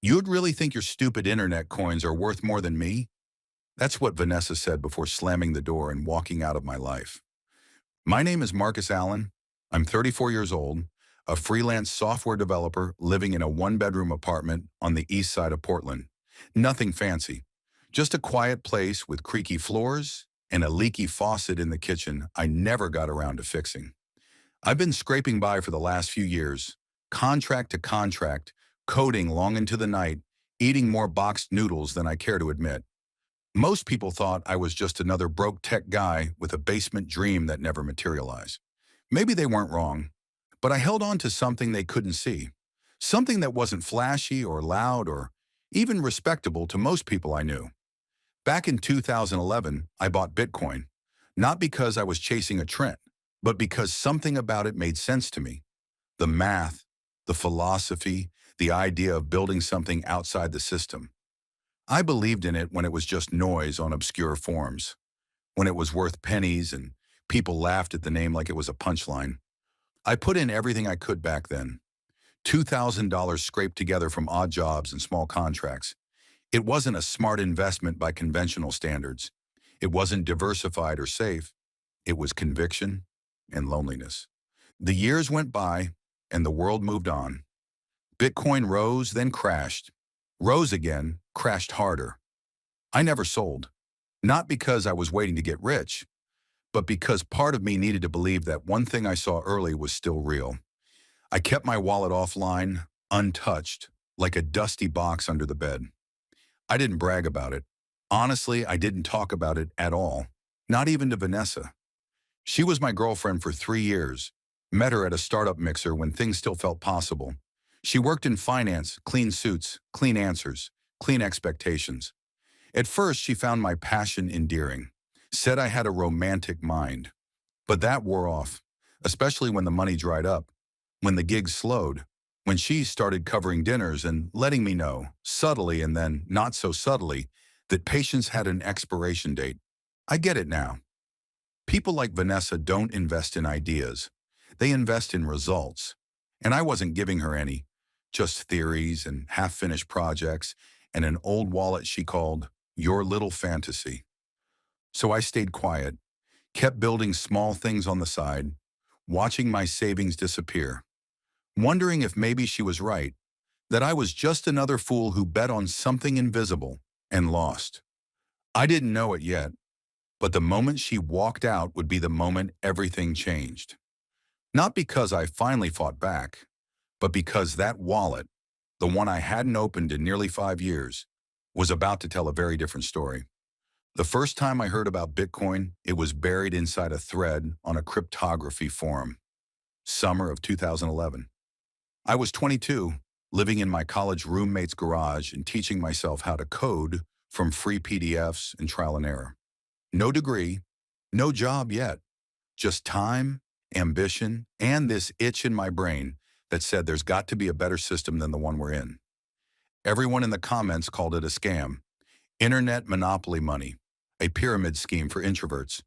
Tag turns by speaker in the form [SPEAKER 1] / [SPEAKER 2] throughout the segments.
[SPEAKER 1] You'd really think your stupid internet coins are worth more than me? That's what Vanessa said before slamming the door and walking out of my life. My name is Marcus Allen. I'm 34 years old, a freelance software developer living in a one-bedroom apartment on the east side of Portland. Nothing fancy, just a quiet place with creaky floors and a leaky faucet in the kitchen I never got around to fixing. I've been scraping by for the last few years, contract to contract, coding long into the night, eating more boxed noodles than I care to admit. Most people thought I was just another broke tech guy with a basement dream that never materialized. Maybe they weren't wrong, but I held on to something they couldn't see. Something that wasn't flashy or loud or even respectable to most people I knew. Back in 2011, I bought Bitcoin, not because I was chasing a trend, but because something about it made sense to me. The math, the philosophy, the idea of building something outside the system. I believed in it when it was just noise on obscure forums, when it was worth pennies and people laughed at the name like it was a punchline. I put in everything I could back then. $2,000 scraped together from odd jobs and small contracts. It wasn't a smart investment by conventional standards. It wasn't diversified or safe. It was conviction and loneliness. The years went by and the world moved on. Bitcoin rose, then crashed. Rose again, crashed harder. I never sold. Not because I was waiting to get rich, but because part of me needed to believe that one thing I saw early was still real. I kept my wallet offline, untouched, like a dusty box under the bed. I didn't brag about it. Honestly, I didn't talk about it at all, not even to Vanessa. She was my girlfriend for 3 years. Met her at a startup mixer when things still felt possible. She worked in finance, clean suits, clean answers, clean expectations. At first, she found my passion endearing, said I had a romantic mind. But that wore off, especially when the money dried up, when the gigs slowed, when she started covering dinners and letting me know, subtly and then not so subtly, that patience had an expiration date. I get it now. People like Vanessa don't invest in ideas. They invest in results. And I wasn't giving her any, just theories and half-finished projects and an old wallet she called your little fantasy. So I stayed quiet, kept building small things on the side, watching my savings disappear, wondering if maybe she was right, that I was just another fool who bet on something invisible and lost. I didn't know it yet, but the moment she walked out would be the moment everything changed. Not because I finally fought back, but because that wallet, the one I hadn't opened in nearly 5 years, was about to tell a very different story. The first time I heard about Bitcoin, it was buried inside a thread on a cryptography forum. Summer of 2011. I was 22, living in my college roommate's garage and teaching myself how to code from free PDFs and trial and error. No degree, no job yet, just time, ambition, and this itch in my brain that said there's got to be a better system than the one we're in. Everyone in the comments called it a scam, internet monopoly money, a pyramid scheme for introverts.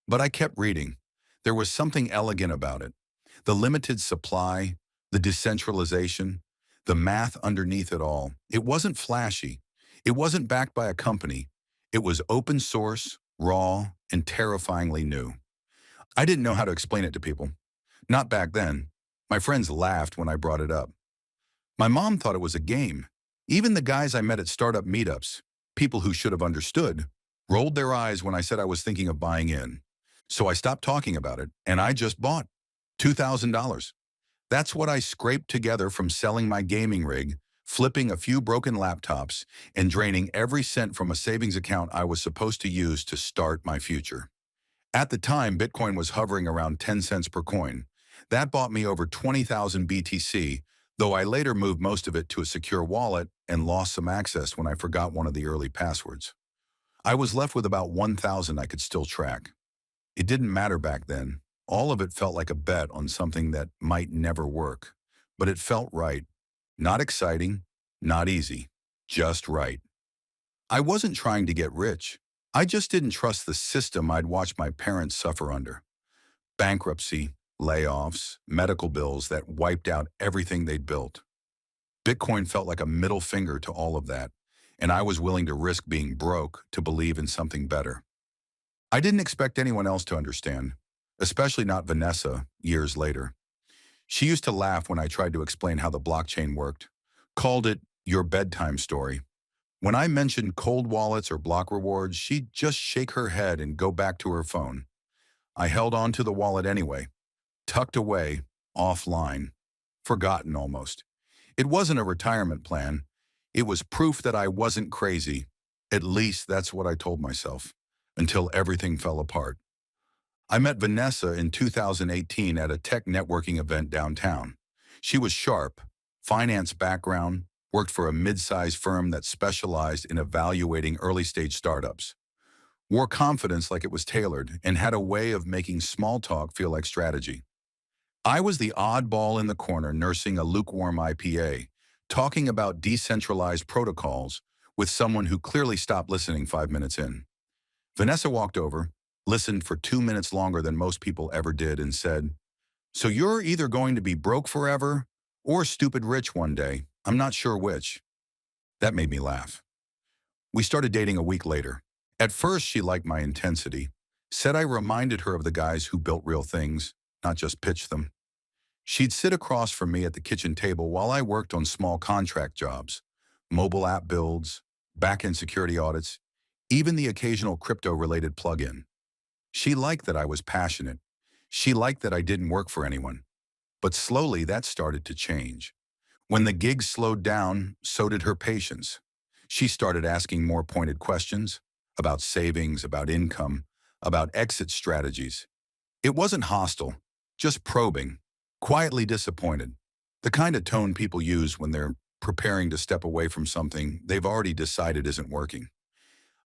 [SPEAKER 1] But I kept reading. There was something elegant about it. The limited supply, the decentralization, the math underneath it all. It wasn't flashy. It wasn't backed by a company. It was open source, raw, and terrifyingly new. I didn't know how to explain it to people. Not back then. My friends laughed when I brought it up. My mom thought it was a game. Even the guys I met at startup meetups, people who should have understood, rolled their eyes when I said I was thinking of buying in. So I stopped talking about it, and I just bought $2,000. That's what I scraped together from selling my gaming rig, flipping a few broken laptops, and draining every cent from a savings account I was supposed to use to start my future. At the time, Bitcoin was hovering around 10 cents per coin. That bought me over 20,000 BTC, though I later moved most of it to a secure wallet and lost some access when I forgot one of the early passwords. I was left with about 1,000 I could still track. It didn't matter back then. All of it felt like a bet on something that might never work. But it felt right. Not exciting, not easy, just right. I wasn't trying to get rich. I just didn't trust the system I'd watched my parents suffer under. Bankruptcy, layoffs, medical bills that wiped out everything they'd built. Bitcoin felt like a middle finger to all of that, and I was willing to risk being broke to believe in something better. I didn't expect anyone else to understand, especially not Vanessa years later. She used to laugh when I tried to explain how the blockchain worked, called it your bedtime story. When I mentioned cold wallets or block rewards, she'd just shake her head and go back to her phone. I held on to the wallet anyway, tucked away, offline, forgotten almost. It wasn't a retirement plan. It was proof that I wasn't crazy. At least that's what I told myself, until everything fell apart. I met Vanessa in 2018 at a tech networking event downtown. She was sharp, finance background, worked for a mid-sized firm that specialized in evaluating early-stage startups, wore confidence like it was tailored, and had a way of making small talk feel like strategy. I was the oddball in the corner nursing a lukewarm IPA, talking about decentralized protocols with someone who clearly stopped listening 5 minutes in. Vanessa walked over, listened for 2 minutes longer than most people ever did, and said, "So you're either going to be broke forever or stupid rich one day. I'm not sure which." That made me laugh. We started dating a week later. At first, she liked my intensity, said I reminded her of the guys who built real things, not just pitched them. She'd sit across from me at the kitchen table while I worked on small contract jobs, mobile app builds, back-end security audits, even the occasional crypto-related plug-in. She liked that I was passionate. She liked that I didn't work for anyone. But slowly that started to change. When the gigs slowed down, so did her patience. She started asking more pointed questions about savings, about income, about exit strategies. It wasn't hostile, just probing, quietly disappointed. The kind of tone people use when they're preparing to step away from something they've already decided isn't working.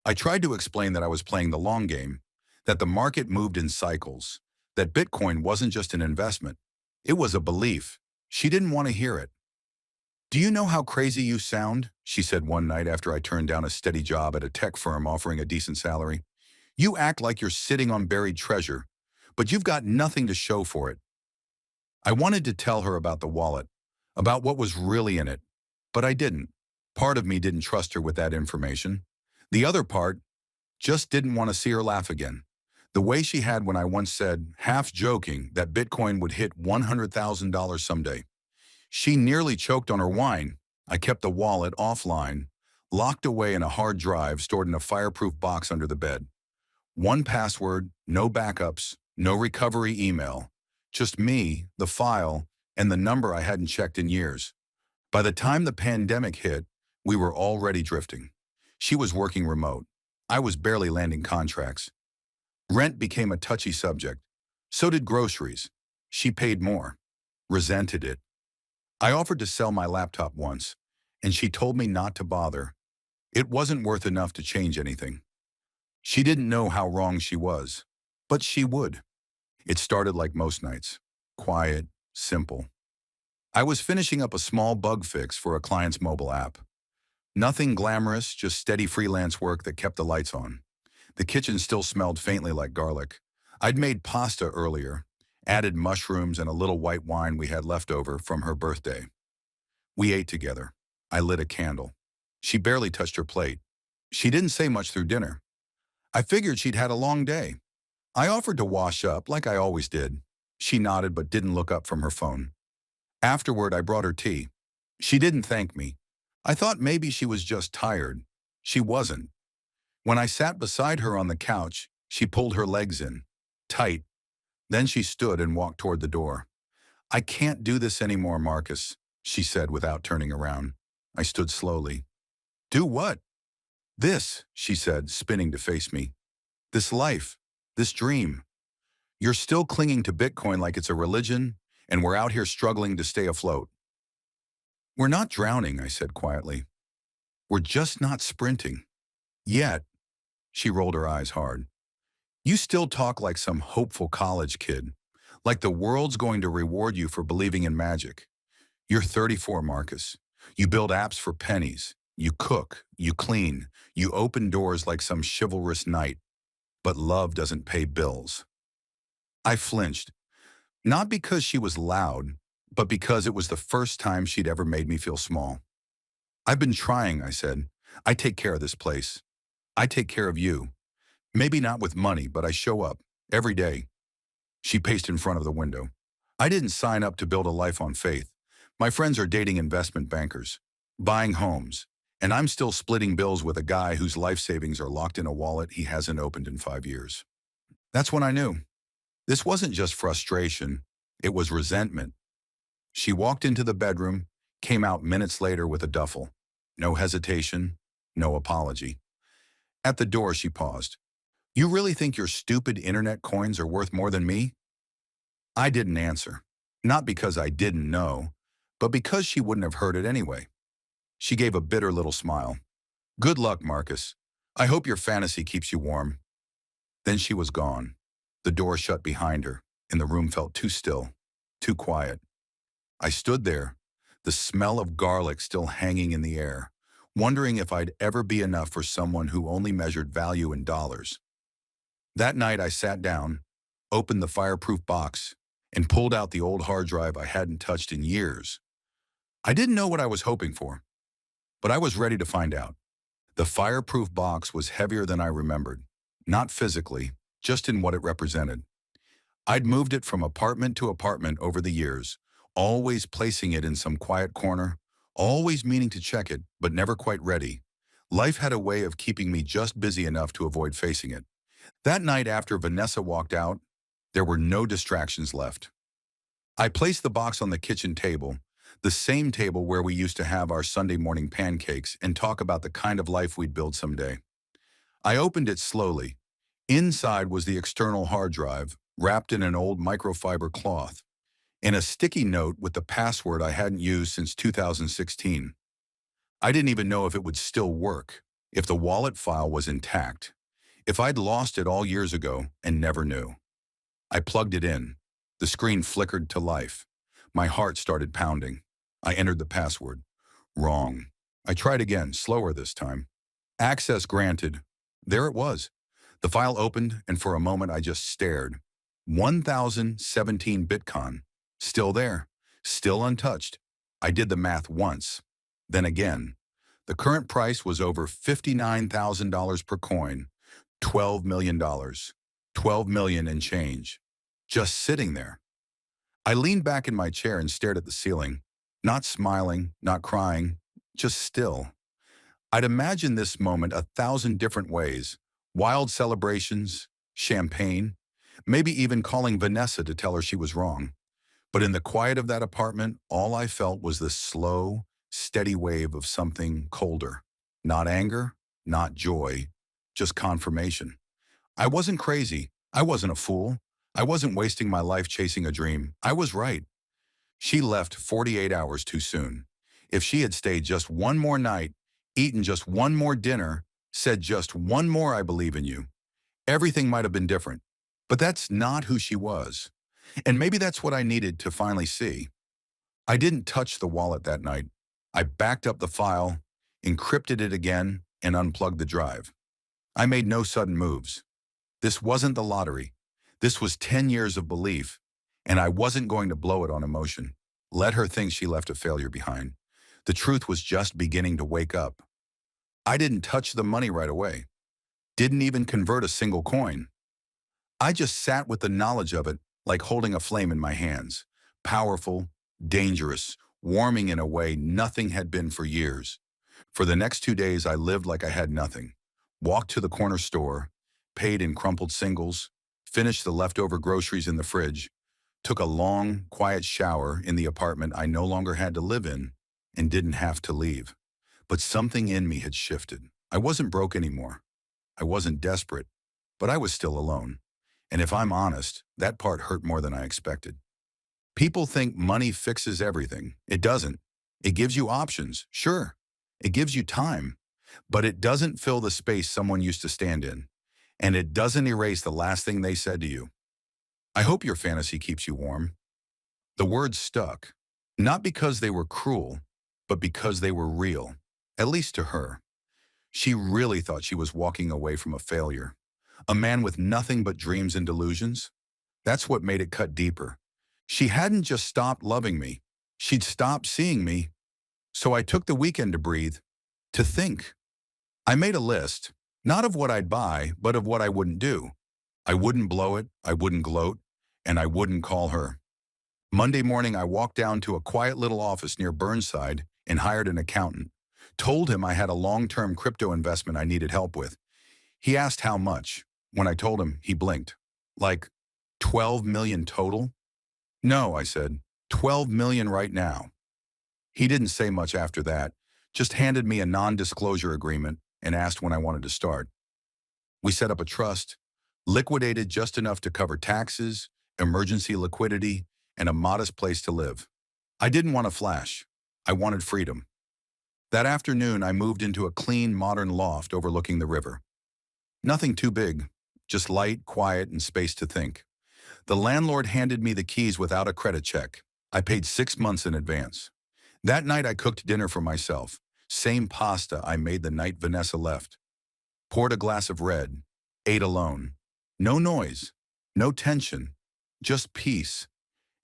[SPEAKER 1] I tried to explain that I was playing the long game, that the market moved in cycles, that Bitcoin wasn't just an investment. It was a belief. She didn't want to hear it. "Do you know how crazy you sound?" she said one night after I turned down a steady job at a tech firm offering a decent salary. "You act like you're sitting on buried treasure, but you've got nothing to show for it." I wanted to tell her about the wallet, about what was really in it, but I didn't. Part of me didn't trust her with that information. The other part just didn't want to see her laugh again. The way she had when I once said, half joking, that Bitcoin would hit $100,000 someday. She nearly choked on her wine. I kept the wallet offline, locked away in a hard drive stored in a fireproof box under the bed. One password, no backups, no recovery email. Just me, the file, and the number I hadn't checked in years. By the time the pandemic hit, we were already drifting. She was working remote. I was barely landing contracts. Rent became a touchy subject. So did groceries. She paid more. Resented it. I offered to sell my laptop once, and she told me not to bother. It wasn't worth enough to change anything. She didn't know how wrong she was, but she would. It started like most nights. Quiet, simple. I was finishing up a small bug fix for a client's mobile app. Nothing glamorous, just steady freelance work that kept the lights on. The kitchen still smelled faintly like garlic. I'd made pasta earlier, added mushrooms and a little white wine we had left over from her birthday. We ate together. I lit a candle. She barely touched her plate. She didn't say much through dinner. I figured she'd had a long day. I offered to wash up like I always did. She nodded but didn't look up from her phone. Afterward, I brought her tea. She didn't thank me. I thought maybe she was just tired. She wasn't. When I sat beside her on the couch, she pulled her legs in, tight. Then she stood and walked toward the door. "I can't do this anymore, Marcus," she said without turning around. I stood slowly. "Do what?" "This," she said, spinning to face me. "This life, this dream. You're still clinging to Bitcoin like it's a religion, and we're out here struggling to stay afloat." "We're not drowning," I said quietly. "We're just not sprinting. Yet." She rolled her eyes hard. "You still talk like some hopeful college kid, like the world's going to reward you for believing in magic. You're 34, Marcus. You build apps for pennies. You cook, you clean, you open doors like some chivalrous knight. But love doesn't pay bills." I flinched, not because she was loud, but because it was the first time she'd ever made me feel small. "I've been trying," I said. "I take care of this place. I take care of you. Maybe not with money, but I show up. Every day." She paced in front of the window. "I didn't sign up to build a life on faith. My friends are dating investment bankers, buying homes, and I'm still splitting bills with a guy whose life savings are locked in a wallet he hasn't opened in 5 years." That's when I knew. This wasn't just frustration, it was resentment. She walked into the bedroom, came out minutes later with a duffel. No hesitation, no apology. At the door, she paused. "You really think your stupid internet coins are worth more than me?" I didn't answer. Not because I didn't know, but because she wouldn't have heard it anyway. She gave a bitter little smile. "Good luck, Marcus. I hope your fantasy keeps you warm." Then she was gone. The door shut behind her, and the room felt too still, too quiet. I stood there, the smell of garlic still hanging in the air, wondering if I'd ever be enough for someone who only measured value in dollars. That night I sat down, opened the fireproof box, and pulled out the old hard drive I hadn't touched in years. I didn't know what I was hoping for, but I was ready to find out. The fireproof box was heavier than I remembered, not physically, just in what it represented. I'd moved it from apartment to apartment over the years, always placing it in some quiet corner, always meaning to check it, but never quite ready. Life had a way of keeping me just busy enough to avoid facing it. That night after Vanessa walked out, there were no distractions left. I placed the box on the kitchen table, the same table where we used to have our Sunday morning pancakes and talk about the kind of life we'd build someday. I opened it slowly. Inside was the external hard drive, wrapped in an old microfiber cloth, and a sticky note with the password I hadn't used since 2016. I didn't even know if it would still work, if the wallet file was intact, if I'd lost it all years ago and never knew. I plugged it in. The screen flickered to life. My heart started pounding. I entered the password. Wrong. I tried again, slower this time. Access granted. There it was. The file opened, and for a moment I just stared. 1,017 Bitcoin. Still there. Still untouched. I did the math once. Then again. The current price was over $59,000 per coin. $12 million. 12 million and change. Just sitting there. I leaned back in my chair and stared at the ceiling. Not smiling, not crying, just still. I'd imagined this moment 1,000 different ways. Wild celebrations, champagne, maybe even calling Vanessa to tell her she was wrong. But in the quiet of that apartment, all I felt was the slow, steady wave of something colder. Not anger, not joy, just confirmation. I wasn't crazy. I wasn't a fool. I wasn't wasting my life chasing a dream. I was right. She left 48 hours too soon. If she had stayed just one more night, eaten just one more dinner, said just one more "I believe in you," everything might have been different. But that's not who she was. And maybe that's what I needed to finally see. I didn't touch the wallet that night. I backed up the file, encrypted it again, and unplugged the drive. I made no sudden moves. This wasn't the lottery. This was 10 years of belief, and I wasn't going to blow it on emotion. Let her think she left a failure behind. The truth was just beginning to wake up. I didn't touch the money right away. Didn't even convert a single coin. I just sat with the knowledge of it like holding a flame in my hands. Powerful, dangerous, warming in a way nothing had been for years. For the next 2 days, I lived like I had nothing. Walked to the corner store, paid in crumpled singles, finished the leftover groceries in the fridge, took a long, quiet shower in the apartment I no longer had to live in and didn't have to leave. But something in me had shifted. I wasn't broke anymore. I wasn't desperate, but I was still alone. And if I'm honest, that part hurt more than I expected. People think money fixes everything. It doesn't. It gives you options, sure. It gives you time, but it doesn't fill the space someone used to stand in. And it doesn't erase the last thing they said to you. "I hope your fantasy keeps you warm." The words stuck, not because they were cruel, but because they were real, at least to her. She really thought she was walking away from a failure, a man with nothing but dreams and delusions. That's what made it cut deeper. She hadn't just stopped loving me. She'd stopped seeing me, so I took the weekend to breathe, to think. I made a list, not of what I'd buy, but of what I wouldn't do. I wouldn't blow it, I wouldn't gloat, and I wouldn't call her. Monday morning, I walked down to a quiet little office near Burnside and hired an accountant. Told him I had a long-term crypto investment I needed help with. He asked how much. When I told him, he blinked. Like, 12 million total? No, I said, 12 million right now. He didn't say much after that, just handed me a non-disclosure agreement and asked when I wanted to start. We set up a trust, liquidated just enough to cover taxes, emergency liquidity, and a modest place to live. I didn't want a flash. I wanted freedom. That afternoon, I moved into a clean, modern loft overlooking the river. Nothing too big, just light, quiet, and space to think. The landlord handed me the keys without a credit check. I paid 6 months in advance. That night, I cooked dinner for myself. Same pasta I made the night Vanessa left. Poured a glass of red. Ate alone. No noise. No tension. Just peace.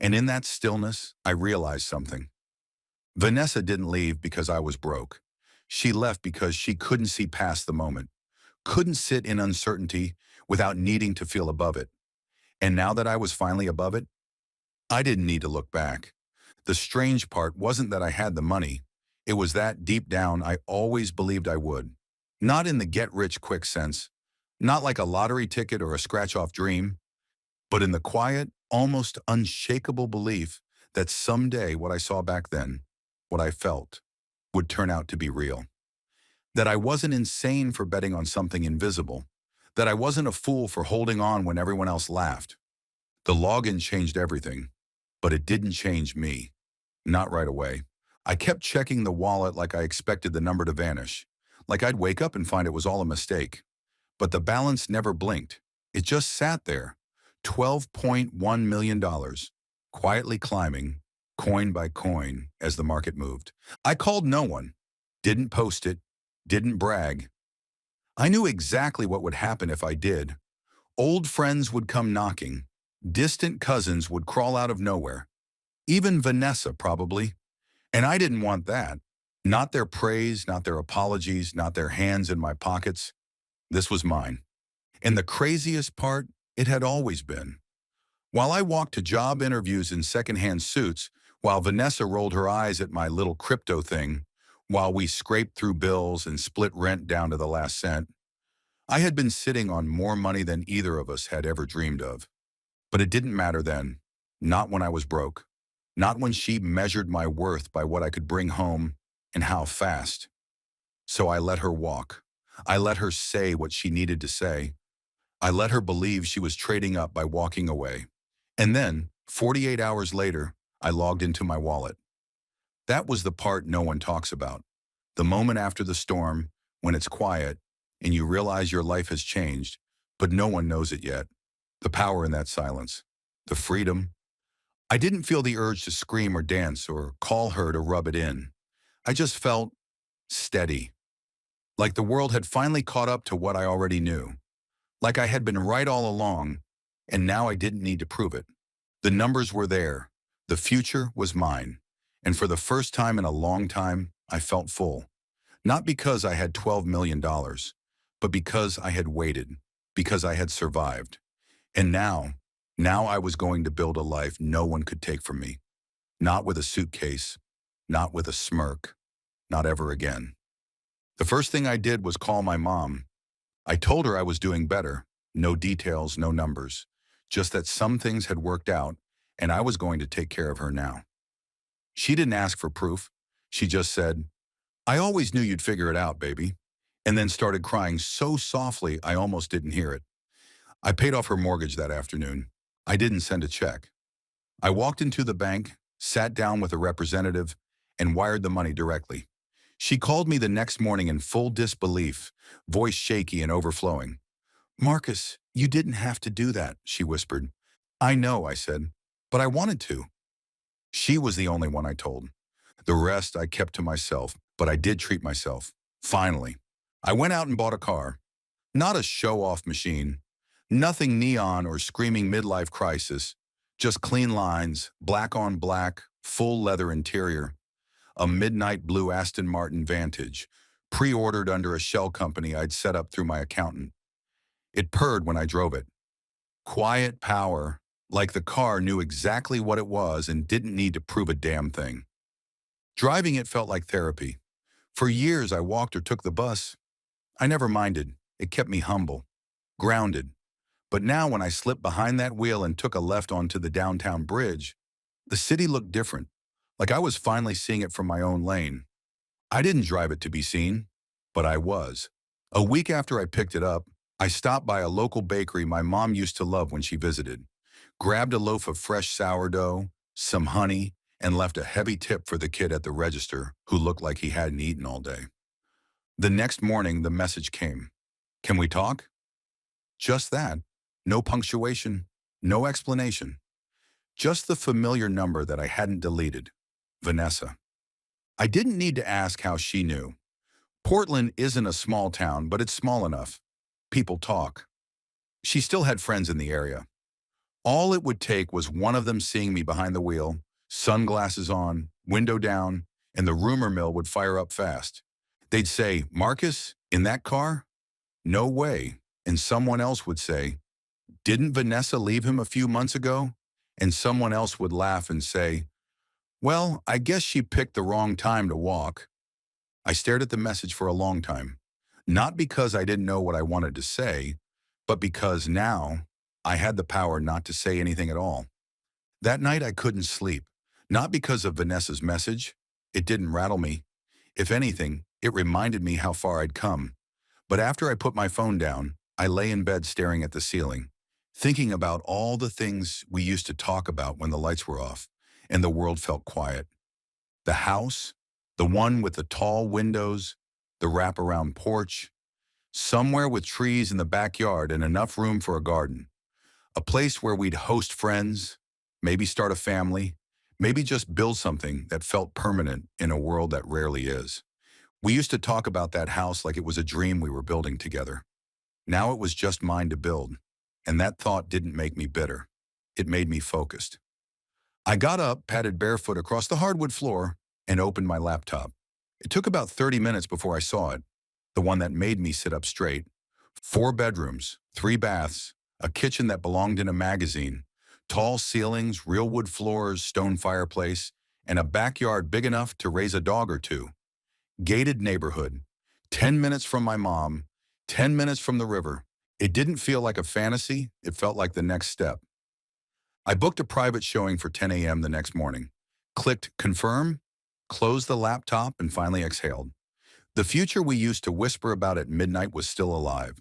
[SPEAKER 1] And in that stillness, I realized something. Vanessa didn't leave because I was broke. She left because she couldn't see past the moment. Couldn't sit in uncertainty without needing to feel above it. And now that I was finally above it, I didn't need to look back. The strange part wasn't that I had the money. It was that deep down I always believed I would. Not in the get-rich-quick sense, not like a lottery ticket or a scratch-off dream, but in the quiet, almost unshakable belief that someday what I saw back then, what I felt, would turn out to be real. That I wasn't insane for betting on something invisible. That I wasn't a fool for holding on when everyone else laughed. The login changed everything, but it didn't change me. Not right away. I kept checking the wallet like I expected the number to vanish, like I'd wake up and find it was all a mistake. But the balance never blinked. It just sat there, $12.1 million, quietly climbing, coin by coin, as the market moved. I called no one, didn't post it, didn't brag. I knew exactly what would happen if I did. Old friends would come knocking. Distant cousins would crawl out of nowhere. Even Vanessa, probably. And I didn't want that. Not their praise, not their apologies, not their hands in my pockets. This was mine. And the craziest part, it had always been. While I walked to job interviews in secondhand suits, while Vanessa rolled her eyes at my little crypto thing, while we scraped through bills and split rent down to the last cent, I had been sitting on more money than either of us had ever dreamed of. But it didn't matter then. Not when I was broke. Not when she measured my worth by what I could bring home and how fast. So I let her walk. I let her say what she needed to say. I let her believe she was trading up by walking away. And then, 48 hours later, I logged into my wallet. That was the part no one talks about. The moment after the storm, when it's quiet, and you realize your life has changed, but no one knows it yet. The power in that silence. The freedom. I didn't feel the urge to scream or dance or call her to rub it in. I just felt steady. Like the world had finally caught up to what I already knew. Like I had been right all along, and now I didn't need to prove it. The numbers were there. The future was mine. And for the first time in a long time, I felt full. Not because I had $12 million, but because I had waited, because I had survived. And now I was going to build a life no one could take from me. Not with a suitcase, not with a smirk, not ever again. The first thing I did was call my mom. I told her I was doing better. No details, no numbers. Just that some things had worked out, and I was going to take care of her now. She didn't ask for proof. She just said, "I always knew you'd figure it out, baby," and then started crying so softly I almost didn't hear it. I paid off her mortgage that afternoon. I didn't send a check. I walked into the bank, sat down with a representative, and wired the money directly. She called me the next morning in full disbelief, voice shaky and overflowing. "Marcus, you didn't have to do that," she whispered. "I know," I said, "but I wanted to." She was the only one I told. The rest I kept to myself, but I did treat myself. Finally. I went out and bought a car. Not a show-off machine. Nothing neon or screaming midlife crisis. Just clean lines, black on black, full leather interior, a midnight blue Aston Martin Vantage, pre-ordered under a shell company I'd set up through my accountant. It purred when I drove it. Quiet power, like the car knew exactly what it was and didn't need to prove a damn thing. Driving it felt like therapy. For years I walked or took the bus. I never minded. It kept me humble, grounded. But now when I slipped behind that wheel and took a left onto the downtown bridge, the city looked different, like I was finally seeing it from my own lane. I didn't drive it to be seen, but I was. A week after I picked it up, I stopped by a local bakery my mom used to love when she visited, grabbed a loaf of fresh sourdough, some honey, and left a heavy tip for the kid at the register who looked like he hadn't eaten all day. The next morning, the message came. Can we talk? Just that. No punctuation, no explanation. Just the familiar number that I hadn't deleted. Vanessa. I didn't need to ask how she knew. Portland isn't a small town, but it's small enough. People talk. She still had friends in the area. All it would take was one of them seeing me behind the wheel, sunglasses on, window down, and the rumor mill would fire up fast. They'd say, Marcus, in that car? No way. And someone else would say, didn't Vanessa leave him a few months ago? And someone else would laugh and say, well, I guess she picked the wrong time to walk. I stared at the message for a long time, not because I didn't know what I wanted to say, but because now I had the power not to say anything at all. That night I couldn't sleep, not because of Vanessa's message. It didn't rattle me. If anything, it reminded me how far I'd come. But after I put my phone down, I lay in bed staring at the ceiling, thinking about all the things we used to talk about when the lights were off and the world felt quiet. The house, the one with the tall windows, the wraparound porch, somewhere with trees in the backyard and enough room for a garden. A place where we'd host friends, maybe start a family, maybe just build something that felt permanent in a world that rarely is. We used to talk about that house like it was a dream we were building together. Now it was just mine to build, and that thought didn't make me bitter. It made me focused. I got up, padded barefoot across the hardwood floor, and opened my laptop. It took about 30 minutes before I saw it, the one that made me sit up straight. 4 bedrooms, 3 baths, a kitchen that belonged in a magazine, tall ceilings, real wood floors, stone fireplace, and a backyard big enough to raise a dog or two. Gated neighborhood, 10 minutes from my mom, 10 minutes from the river. It didn't feel like a fantasy, it felt like the next step. I booked a private showing for 10 a.m. the next morning, clicked confirm, closed the laptop, and finally exhaled. The future we used to whisper about at midnight was still alive,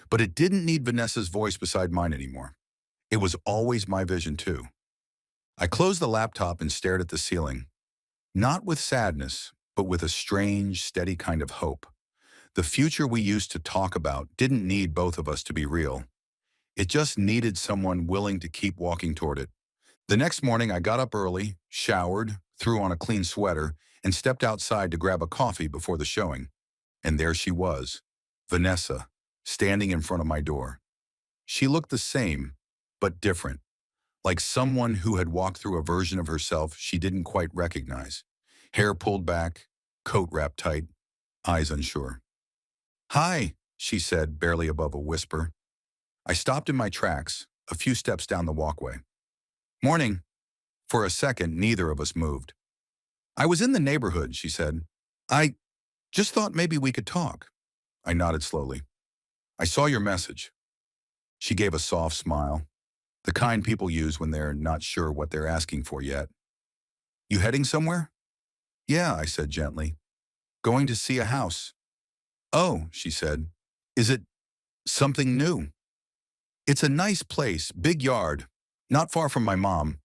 [SPEAKER 1] but it didn't need Vanessa's voice beside mine anymore. It was always my vision too. I closed the laptop and stared at the ceiling, not with sadness, but with a strange, steady kind of hope. The future we used to talk about didn't need both of us to be real. It just needed someone willing to keep walking toward it. The next morning, I got up early, showered, threw on a clean sweater, and stepped outside to grab a coffee before the showing. And there she was, Vanessa, standing in front of my door. She looked the same, but different, like someone who had walked through a version of herself she didn't quite recognize. Hair pulled back, coat wrapped tight, eyes unsure. Hi, she said, barely above a whisper. I stopped in my tracks, a few steps down the walkway. Morning. For a second, neither of us moved. I was in the neighborhood, she said. I just thought maybe we could talk. I nodded slowly. I saw your message. She gave a soft smile, the kind people use when they're not sure what they're asking for yet. You heading somewhere? Yeah, I said gently. Going to see a house. Oh, she said. Is it something new? It's a nice place, big yard, not far from my mom.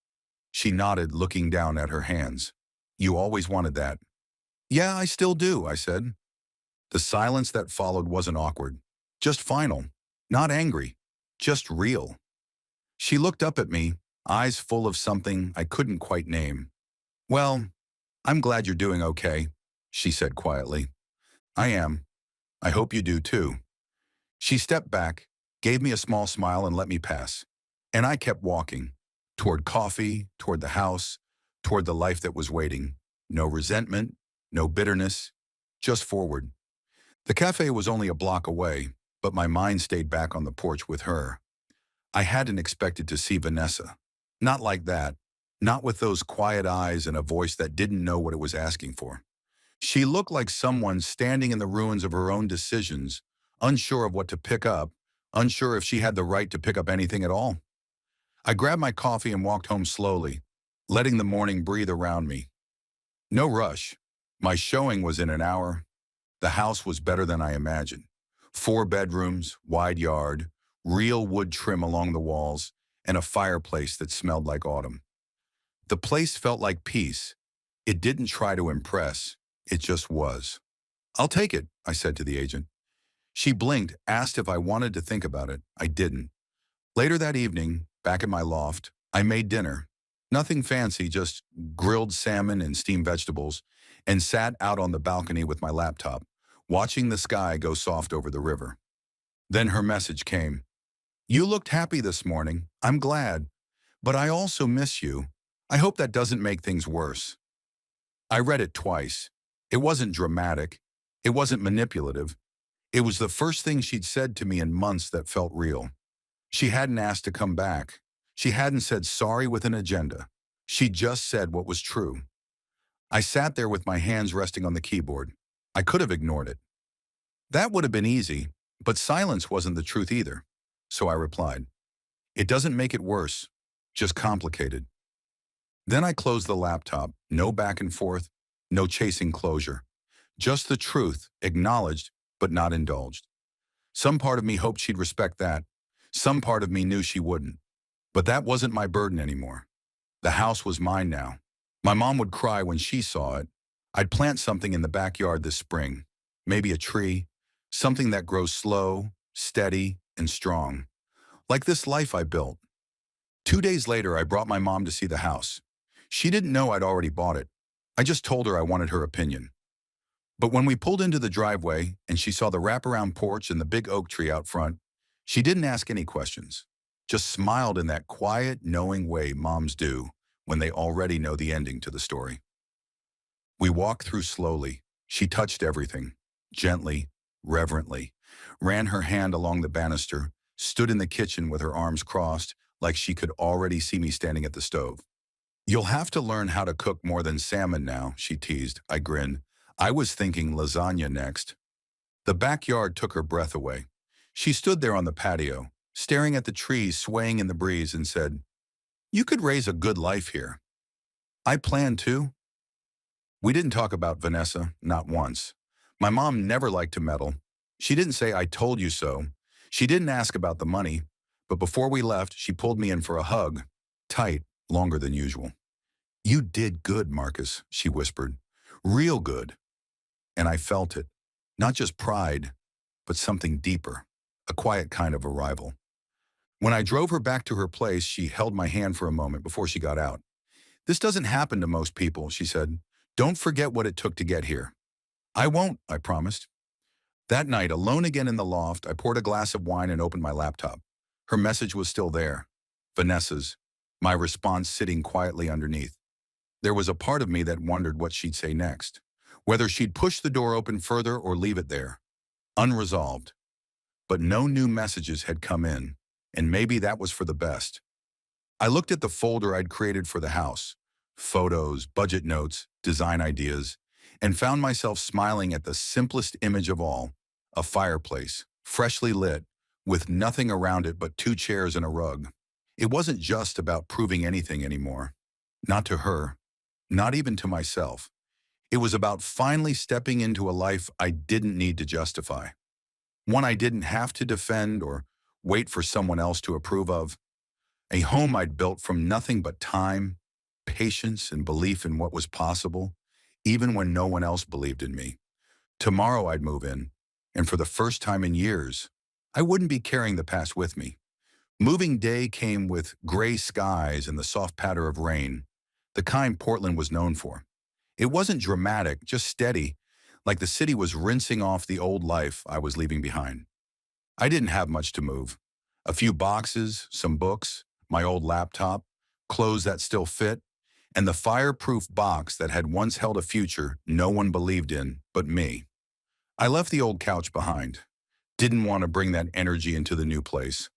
[SPEAKER 1] She nodded, looking down at her hands. You always wanted that. Yeah, I still do, I said. The silence that followed wasn't awkward, just final, not angry, just real. She looked up at me, eyes full of something I couldn't quite name. Well, I'm glad you're doing okay, she said quietly. I am. I hope you do too. She stepped back, gave me a small smile and let me pass. And I kept walking, toward coffee, toward the house, toward the life that was waiting. No resentment, no bitterness, just forward. The cafe was only a block away, but my mind stayed back on the porch with her. I hadn't expected to see Vanessa. Not like that. Not with those quiet eyes and a voice that didn't know what it was asking for. She looked like someone standing in the ruins of her own decisions, unsure of what to pick up, unsure if she had the right to pick up anything at all. I grabbed my coffee and walked home slowly, letting the morning breathe around me. No rush. My showing was in an hour. The house was better than I imagined. 4 bedrooms, wide yard, real wood trim along the walls, and a fireplace that smelled like autumn. The place felt like peace. It didn't try to impress. It just was. "I'll take it," I said to the agent. She blinked, asked if I wanted to think about it. I didn't. Later that evening, back at my loft, I made dinner. Nothing fancy, just grilled salmon and steamed vegetables, and sat out on the balcony with my laptop, watching the sky go soft over the river. Then her message came. "You looked happy this morning. I'm glad. But I also miss you. I hope that doesn't make things worse." I read it twice. It wasn't dramatic. It wasn't manipulative. It was the first thing she'd said to me in months that felt real. She hadn't asked to come back. She hadn't said sorry with an agenda. She just said what was true. I sat there with my hands resting on the keyboard. I could have ignored it. That would have been easy, but silence wasn't the truth either. So I replied, "It doesn't make it worse, just complicated." Then I closed the laptop, no back and forth, no chasing closure. Just the truth, acknowledged, but not indulged. Some part of me hoped she'd respect that. Some part of me knew she wouldn't. But that wasn't my burden anymore. The house was mine now. My mom would cry when she saw it. I'd plant something in the backyard this spring. Maybe a tree. Something that grows slow, steady, and strong. Like this life I built. 2 days later, I brought my mom to see the house. She didn't know I'd already bought it. I just told her I wanted her opinion. But when we pulled into the driveway and she saw the wraparound porch and the big oak tree out front, she didn't ask any questions. Just smiled in that quiet, knowing way moms do when they already know the ending to the story. We walked through slowly. She touched everything, gently, reverently, ran her hand along the banister, stood in the kitchen with her arms crossed, like she could already see me standing at the stove. "You'll have to learn how to cook more than salmon now," she teased. I grinned. I was thinking lasagna next. The backyard took her breath away. She stood there on the patio, staring at the trees swaying in the breeze, and said, "You could raise a good life here." I plan to. We didn't talk about Vanessa, not once. My mom never liked to meddle. She didn't say, "I told you so." She didn't ask about the money. But before we left, she pulled me in for a hug. Tight, longer than usual. "You did good, Marcus," she whispered. "Real good." And I felt it. Not just pride, but something deeper. A quiet kind of arrival. When I drove her back to her place, she held my hand for a moment before she got out. "This doesn't happen to most people," she said. "Don't forget what it took to get here." "I won't," I promised. That night, alone again in the loft, I poured a glass of wine and opened my laptop. Her message was still there. Vanessa's. My response sitting quietly underneath. There was a part of me that wondered what she'd say next. Whether she'd push the door open further or leave it there. Unresolved. But no new messages had come in, and maybe that was for the best. I looked at the folder I'd created for the house. Photos, budget notes, design ideas, and found myself smiling at the simplest image of all. A fireplace, freshly lit, with nothing around it but 2 chairs and a rug. It wasn't just about proving anything anymore. Not to her. Not even to myself. It was about finally stepping into a life I didn't need to justify. One I didn't have to defend or wait for someone else to approve of. A home I'd built from nothing but time, patience, and belief in what was possible, even when no one else believed in me. Tomorrow I'd move in, and for the first time in years, I wouldn't be carrying the past with me. Moving day came with gray skies and the soft patter of rain, the kind Portland was known for. It wasn't dramatic, just steady, like the city was rinsing off the old life I was leaving behind. I didn't have much to move. A few boxes, some books, my old laptop, clothes that still fit, and the fireproof box that had once held a future no one believed in but me. I left the old couch behind. Didn't want to bring that energy into the new place.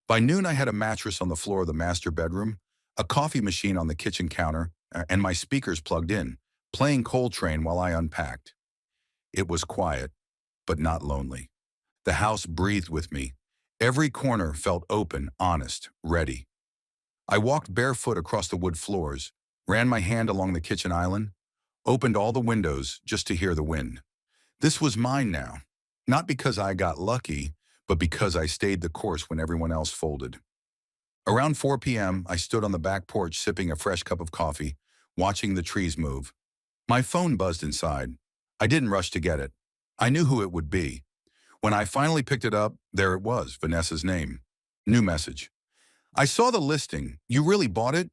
[SPEAKER 1] By noon, I had a mattress on the floor of the master bedroom, a coffee machine on the kitchen counter, and my speakers plugged in, playing Coltrane while I unpacked. It was quiet, but not lonely. The house breathed with me. Every corner felt open, honest, ready. I walked barefoot across the wood floors, ran my hand along the kitchen island, opened all the windows just to hear the wind. This was mine now, not because I got lucky, but because I stayed the course when everyone else folded. Around 4 p.m., I stood on the back porch sipping a fresh cup of coffee, watching the trees move. My phone buzzed inside. I didn't rush to get it. I knew who it would be. When I finally picked it up, there it was, Vanessa's name. New message. I saw the listing. You really bought it?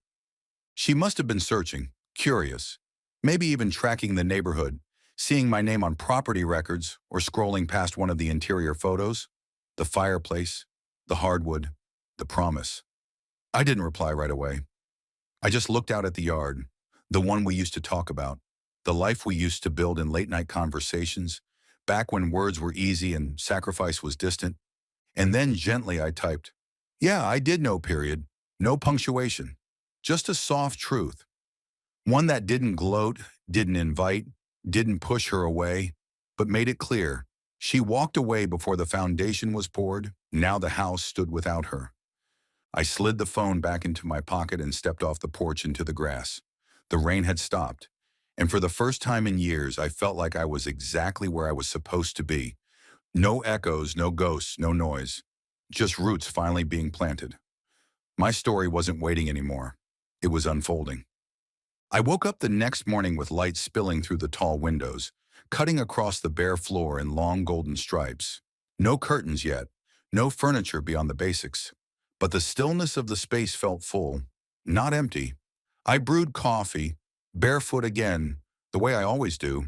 [SPEAKER 1] She must have been searching, curious, maybe even tracking the neighborhood, seeing my name on property records or scrolling past one of the interior photos, the fireplace, the hardwood, the promise. I didn't reply right away. I just looked out at the yard, the one we used to talk about, the life we used to build in late-night conversations, back when words were easy and sacrifice was distant. And then gently I typed, yeah, I did know, period. No punctuation. Just a soft truth. One that didn't gloat, didn't invite, didn't push her away, but made it clear. She walked away before the foundation was poured. Now the house stood without her. I slid the phone back into my pocket and stepped off the porch into the grass. The rain had stopped, and for the first time in years, I felt like I was exactly where I was supposed to be. No echoes, no ghosts, no noise. Just roots finally being planted. My story wasn't waiting anymore. It was unfolding. I woke up the next morning with light spilling through the tall windows, cutting across the bare floor in long golden stripes. No curtains yet, no furniture beyond the basics. But the stillness of the space felt full, not empty. I brewed coffee, barefoot again, the way I always do.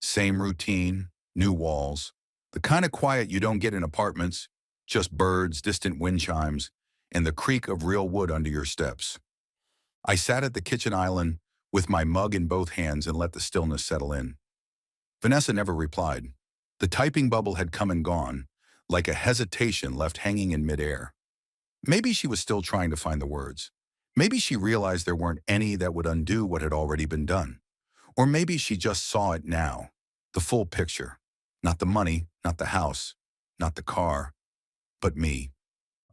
[SPEAKER 1] Same routine, new walls. The kind of quiet you don't get in apartments, just birds, distant wind chimes, and the creak of real wood under your steps. I sat at the kitchen island with my mug in both hands and let the stillness settle in. Vanessa never replied. The typing bubble had come and gone, like a hesitation left hanging in midair. Maybe she was still trying to find the words. Maybe she realized there weren't any that would undo what had already been done. Or maybe she just saw it now, the full picture. Not the money, not the house, not the car, but me.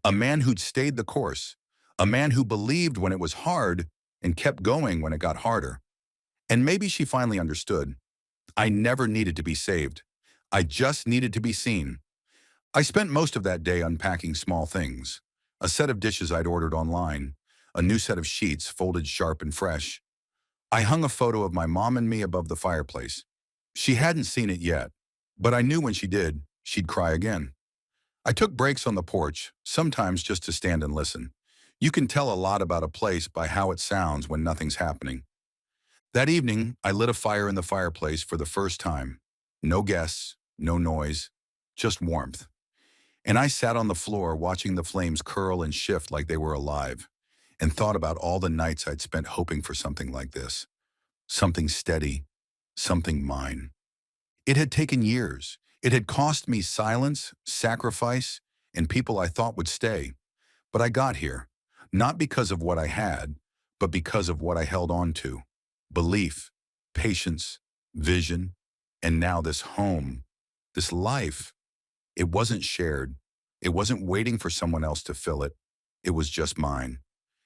[SPEAKER 1] A man who'd stayed the course. A man who believed when it was hard and kept going when it got harder. And maybe she finally understood. I never needed to be saved. I just needed to be seen. I spent most of that day unpacking small things. A set of dishes I'd ordered online, a new set of sheets folded sharp and fresh. I hung a photo of my mom and me above the fireplace. She hadn't seen it yet, but I knew when she did, she'd cry again. I took breaks on the porch, sometimes just to stand and listen. You can tell a lot about a place by how it sounds when nothing's happening. That evening, I lit a fire in the fireplace for the first time. No guests, no noise, just warmth. And I sat on the floor watching the flames curl and shift like they were alive, and thought about all the nights I'd spent hoping for something like this. Something steady, something mine. It had taken years. It had cost me silence, sacrifice, and people I thought would stay. But I got here, not because of what I had, but because of what I held on to. Belief, patience, vision, and now this home, this life. It wasn't shared. It wasn't waiting for someone else to fill it. It was just mine.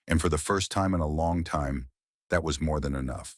[SPEAKER 1] And for the first time in a long time, that was more than enough.